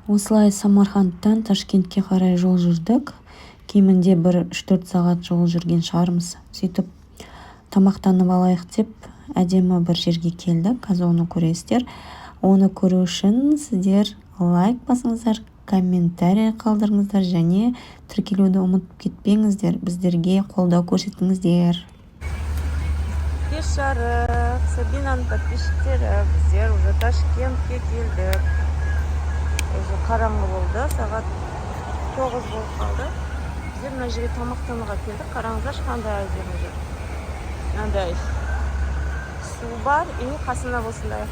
Осылай Самарқандтан Ташкентке қарай жол жүрдік. Кемінде бір 3-4 сағат жол жүрген шығармыз. Сөйтіп тамақтанып алайық деп әдемі бір жерге келдік. Қазір оны көресіздер. Оны көру үшін сіздер лайк басыңыздар, комментарий қалдырыңыздар және тіркелуді ұмытып кетпеңіздер. Біздерге қолдау көрсетіңіздер. Кеш жарық, Сабинаның подписчиктері, біздер уже Ташкентке келдік. Уже қараңғы болды, сағат 9 болып қалды. Біздер мына жерге тамақтануға келдік. Қараңыздар, қандай әдемі жер. Мынандай су бар, и қасында осындай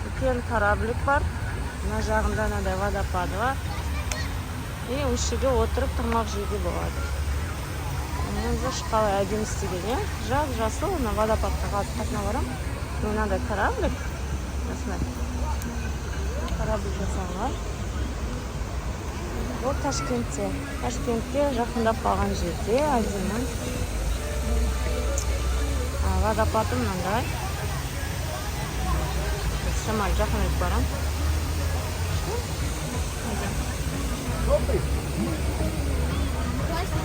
үлкен кораблик бар. Мына жағында мынандай водопады бар. И осы жерге отырып тамақ жеуге болады. Қалай әдемі істеген, жап-жасыл, мына водопадқа қасына барам. Мынандай кораблик. Кораблик жасалған. Ол Ташкентте. Ташкентке жақындап қалған жерде әдемі. Водопады мынандай. Шамалы жақын өтіп барам.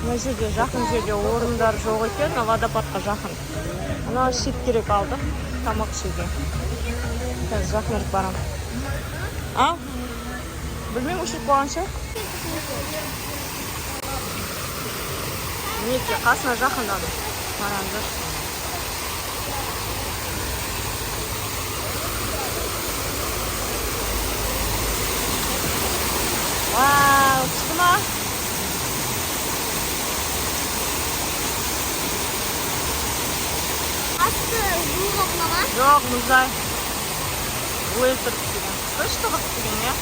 Мына жерде жақын жерде орындар жоқ екен, водопадқа жақын. Ана шет керек алдық, тамақ ішуге. Қазір жақын өтіп барам. Білмеймін, ұшып қойғанша. Неке, қасына жақындады. Қараңыздар. Вау, күшті ма? Асты жуылық ма? Жоқ, мұздай. Өлтіріп деген. Күшті қып деген, е?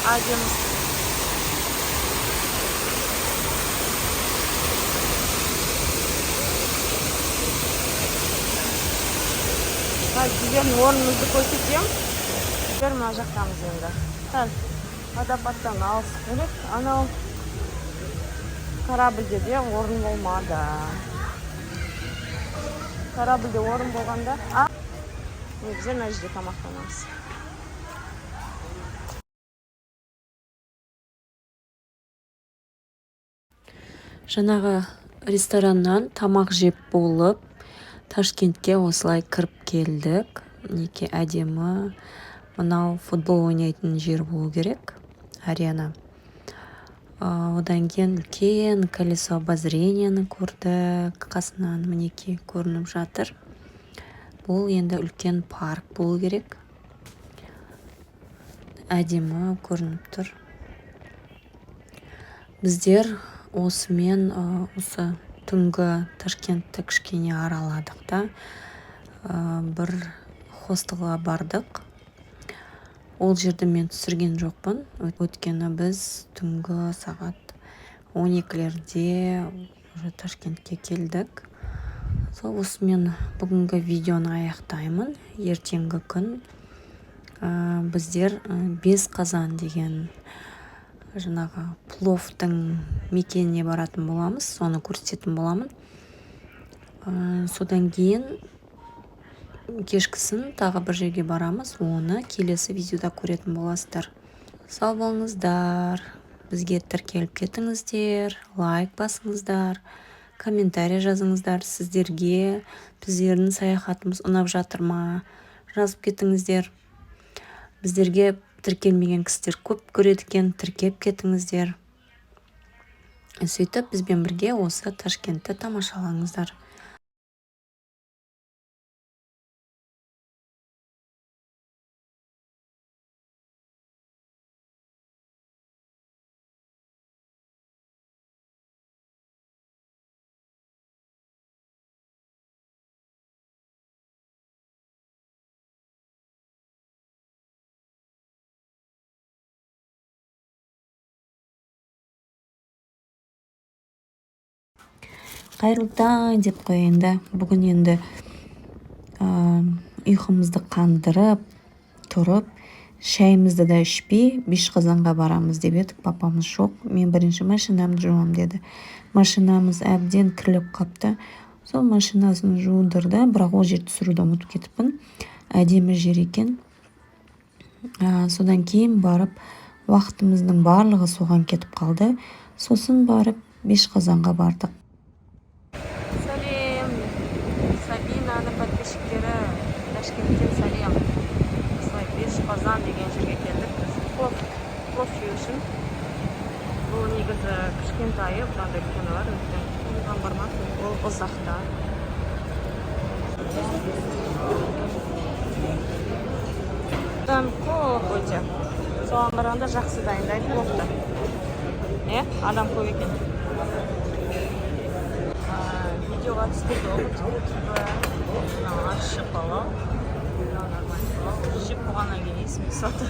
Әдемі. Сіздердің орнымызды көрсетем. Сіздер мына жақтамыз енді. Сәл водопадтан алыс бөлек. Анау корабльде де орын болмады. Корабльде орын болғанда, біздер мына жерде тамақтанамыз. Жаңағы рестораннан тамақ жеп болып, Ташкентке осылай кіріп келдік. Неке әдемі. Мынау футбол ойнайтын жер болу керек. Арена. Одан кейін үлкен колесо обозрениені көрдік. Қасынан мінеке көрініп жатыр. Бұл енді үлкен парк болу керек. Әдемі көрініп тұр. Біздер осымен осы түнгі Ташкентті кішкене араладық та. Бір хостелға бардық. Ол жерді мен түсірген жоқпын. Өткені біз түнгі сағат 12-лерде уже Ташкентке келдік. Сол осымен бүгінгі видеоны аяқтаймын. Ертеңгі күн біздер Бесқазан деген жаңағы пловтың мекеніне баратын боламыз. Соны көрсететін боламын. Содан кейін кешкісін тағы бір жерге барамыз. Оны келесі видеода көретін боласыздар. Сау болыңыздар. Бізге тіркеліп кетіңіздер. Лайк басыңыздар. Комментарий жазыңыздар. Сіздерге біздердің саяхатымыз ұнап жатыр ма? Жазып кетіңіздер. Біздерге тіркелмеген кісілер көп көреді екен, тіркеп кетіңіздер. Сөйтіп бізбен бірге осы Ташкентті тамашалаңыздар. Қайырлы таң деп қояйын да. Бүгін енді ұйқымызды қандырып, тұрып, шайымызды да ішпей, Бешқазанға барамыз деп едік. Папамыз жоқ. Мен бірінші машинамды жуам деді. Машинамыз әбден кірлеп қапты. Сол машинасын жудырды, бірақ ол жерді түсіруді ұмытып кетіппін. Әдемі жер екен. Содан кейін барып Уақытымыздың барлығы соған кетіп қалды. Сосын барып Бешқазанға бардық. Сәлем, Сабинаны подписчиктері, Ташкенттен сәлем. Осылай Бешқазан деген жерге келдік. Плов жеу үшін. Бұл негізі кішкентайы, бұнда үлкені бар. Оған бармадым, ол ұзақта. Көп өте. Соған қарағанда жақсы дайындайды пловты. Адам көп екен. Видеоға түспейді ол ашық бала. Жеп болғаннан кейін есіме түсті.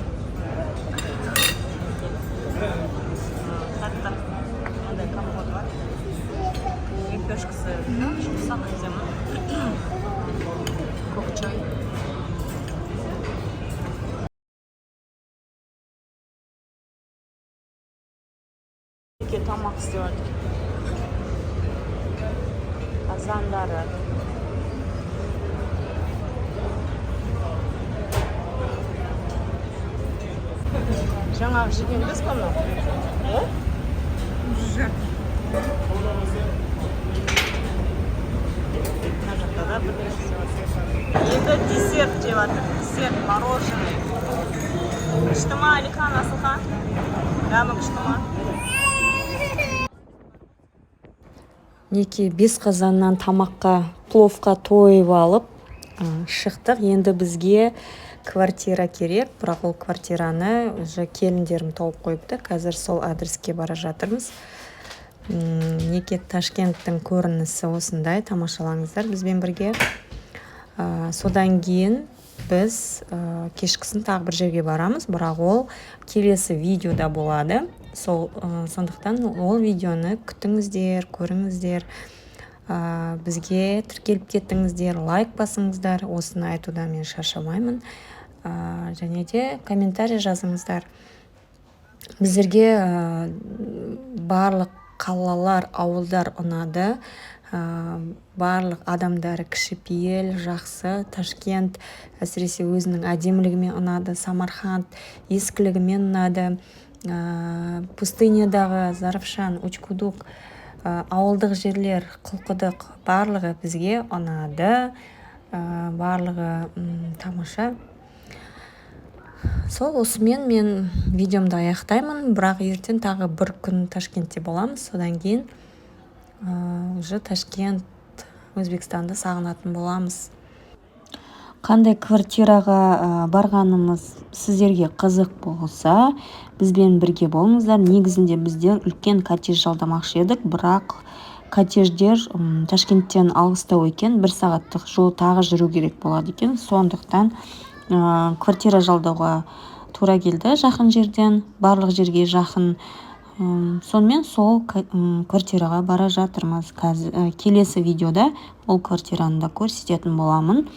Қатты мынандай компот бар. Лепешкасы жұмсақ әдемі. Көк чай. Тамақ істеп жатыр. Қазандары. Жаңағы жеген біз ба мынау? Уже. Мына жақта да бір нәрсе істеп жатыр. Енді десерт жеп жатыр. Десерт, мороженое. Күшті ма, Алихан, Асылхан? Дәмі күшті ма? Неке Бесқазаннан тамаққа, пловқа тойып алып шықтық. Енді бізге квартира керек, бірақ ол квартираны уже келіндерім тауып қойыпты. Қазір сол адреске бара жатырмыз. Неке Ташкенттің көрінісі осындай, тамашалаңыздар бізбен бірге. Содан кейін біз кешкісін тағы бір жерге барамыз, бірақ ол келесі видеода болады. Сондықтан ол видеоны күтіңіздер, көріңіздер, бізге тіркеліп кеттіңіздер, лайк басыңыздар. Осыны айтуда мен шаршамаймын. Және де комментарий жазыңыздар. Біздерге барлық қалалар, ауылдар ұнады. Барлық адамдары кішіпейіл, жақсы. Ташкент әсіресе өзінің әдемілігімен ұнады. Самарқанд ескілігімен ұнады. Пустынядағы Зарafshan, Учкудук, ауылдық жерлер, Құлқыдық барлығы бізге ұнады. Барлығы тамаша. Сол осымен мен видеомды аяқтаймын, бірақ ертең тағы бір күн Ташкентте боламыз. Содан кейін уже Ташкент, Өзбекстанды сағынатын боламыз. Қандай квартираға барғанымыз сіздерге қызық болса, бізбен бірге болыңыздар. Негізінде біздер үлкен коттедж жалдамақшы едік, бірақ коттедждер Ташкенттен алыстау екен, 1 сағаттық жол тағы жүру керек болады екен. Сондықтан квартира жалдауға тура келді жақын жерден, барлық жерге жақын. Сонымен сол квартираға бара жатырмыз. Келесі видеода ол квартираны да көрсететін боламын.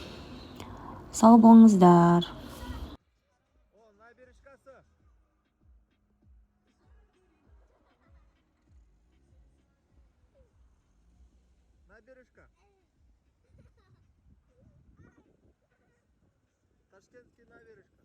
Сау болыңыздар. Ташкентский набережка.